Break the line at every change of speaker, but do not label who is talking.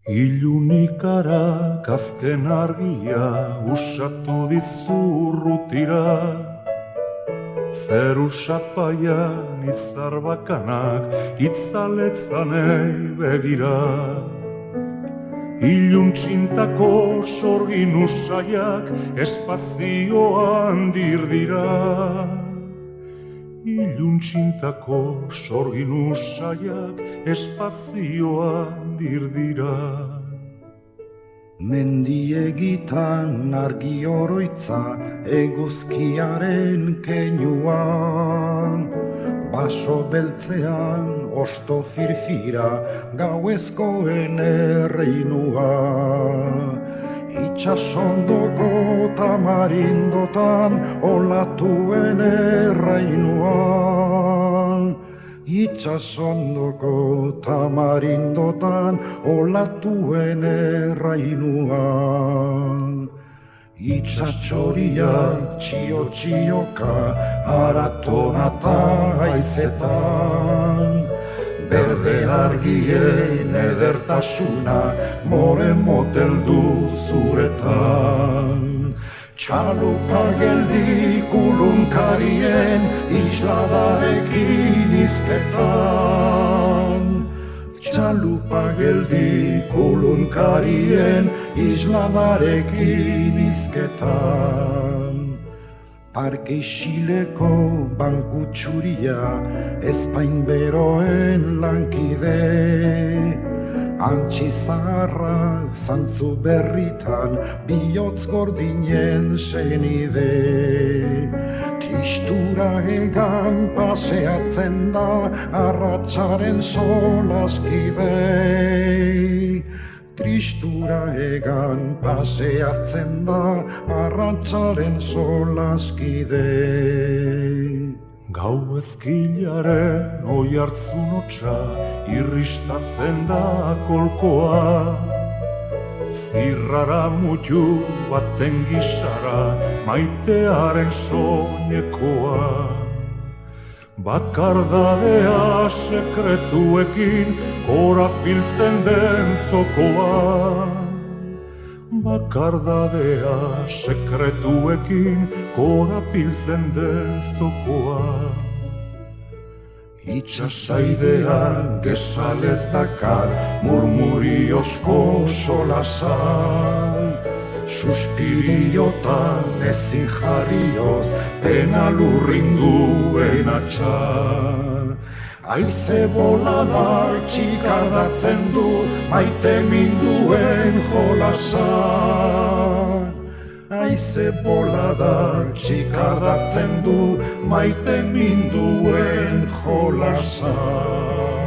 Ilunikara azken argia usatu dizurrutira, zeru sapaian izar bakanak itzaletzanei begira. Ilun txintako sorgin usaiak espazioan dirdira. Ilun txintako sorgin usaiak espazioan dirdira.
Mendiegitan argi oroitza eguzkiaren keinuan, baso beltzean osto firfira gauezkoen erreinua. Itxasondoko tamarindotan olatuen errainuan. Itxasondoko tamarindotan olatuen errainuan. Itxatxoriak txio-txioka aratonata aizetan. Berde argien edertasuna more moteldu zuretan. Txalupa geldi kulunkarien isladarekin izketan. Txalupa geldi kulunkarien isladarekin izketan. Parke isileko banku txuria ezpain beroen lankide. Antxi zaharrak zantzu berritan bihotz gordinen senide. Tristura egan paseatzen da arratsaren solaskide. Tristura egan paseatzen da arratsaren solaskide.
Gau ezkilaren oihartzun hotsa irristatzen da kolkoa. Zirrara mutu baten gisara maitearen soinekoa. Bakardadea sekretuekin korapiltzen den zokoa. Bakardadea sekretuekin korapiltzen den zokoa. Itxasaidean gezalez dakar murmuriozko solasan. Suspiriotan ezin jarrioz pena lurrinduen atxan. Aize boladak txikardatzen du maite minduen jolasan. Aize boladak txikardatzen du maite minduen jolasan.